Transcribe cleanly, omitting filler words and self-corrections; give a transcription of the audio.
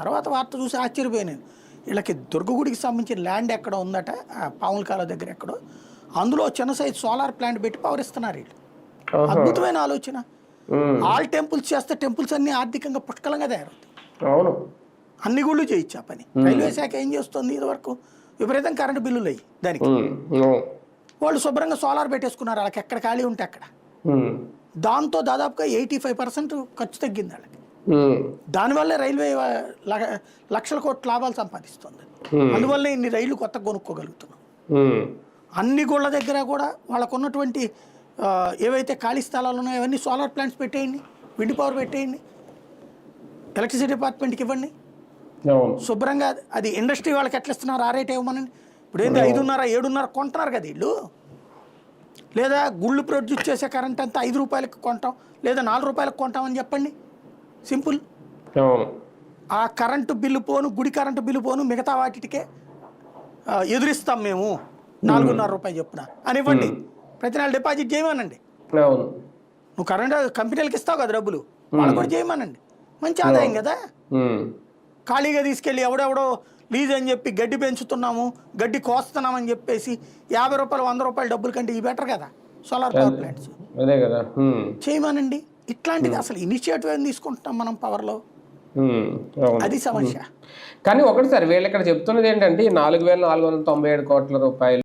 తర్వాత వార్త చూసి ఆశ్చర్యపోయాను. వీళ్ళకి దుర్గగుడికి సంబంధించిన ల్యాండ్ ఎక్కడ ఉందట, పాముల కాలువ దగ్గర ఎక్కడో, అందులో చిన్న సైజు సోలార్ ప్లాంట్ పెట్టి పవర్ ఇస్తున్నారు వీళ్ళు. అద్భుతమైన ఆలోచన. ఆల్ టెంపుల్స్ చేస్తే టెంపుల్స్ అన్ని ఆర్థికంగా పుష్కలంగా తయారవుతాయి. అవును, అన్ని గుళ్ళు చేయొచ్చు ఆ పని. రైల్వే శాఖ ఏం చేస్తుంది, ఇది వరకు విపరీతం కరెంటు బిల్లులు అయ్యి దానికి. వాళ్ళు శుభ్రంగా సోలార్ పెట్టేసుకున్నారు, వాళ్ళకి ఎక్కడ ఖాళీ ఉంటే అక్కడ. దాంతో దాదాపుగా 85% ఖర్చు తగ్గింది వాళ్ళకి. దానివల్లే రైల్వే లక్షల కోట్ల లాభాలు సంపాదిస్తుంది. అందువల్లే ఇన్ని రైళ్లు కొత్త కొనుక్కోగలుగుతున్నాం. అన్ని గుళ్ళ దగ్గర కూడా వాళ్ళకు ఉన్నటువంటి ఏవైతే ఖాళీ స్థలాలు ఉన్నాయో అవన్నీ సోలార్ ప్లాంట్స్ పెట్టేయండి, విండ్ పవర్ పెట్టేయండి, ఎలక్ట్రిసిటీ డిపార్ట్మెంట్కి ఇవ్వండి. శుభ్రంగా అది ఇండస్ట్రీ వాళ్ళకి ఎట్లా ఇస్తున్నారు, ఆ రేట్ ఇవ్వమనండి. ఇప్పుడు ఏంటి 5.5, 7.5 కొంటున్నారు కదా వీళ్ళు. లేదా గుళ్ళు ప్రొడ్యూస్ చేసే కరెంట్ అంతా 5 రూపాయలకు కొంటాం, లేదా 4 రూపాయలకు కొంటామని చెప్పండి. సింపుల్. ఆ కరెంటు బిల్లు పోను, గుడి కరెంటు బిల్లు పోను, మిగతా వాటికే ఎదురిస్తాం మేము 4.5 రూపాయలు చెప్పున అని ఇవ్వండి. ప్రతి నెల డిపాజిట్ చేయమనండి. నువ్వు కరెంట్ కంపెనీలకు ఇస్తావు కదా డబ్బులు, వాళ్ళు కూడా చేయమనండి. మంచి ఆదాయం కదా. ఖాళీగా తీసుకెళ్ళి ఎవడెవడో లీజ్ అని చెప్పి గడ్డి పెంచుతున్నాము, గడ్డి కోస్తున్నామని చెప్పేసి 50 రూపాయలు 100 రూపాయలు డబ్బులు కంటే ఇవి బెటర్ కదా సోలార్ పవర్ ప్లాంట్స్. అదే కదా చేయమనండి. ఇట్లాంటిది అసలు ఇనిషియేటివ్ ఏం తీసుకుంటున్నాం మనం పవర్లో, అది సమస్య. కానీ ఒకటి సార్, వీళ్ళు ఇక్కడ చెప్తున్నది ఏంటంటే 4,497 కోట్ల రూపాయలు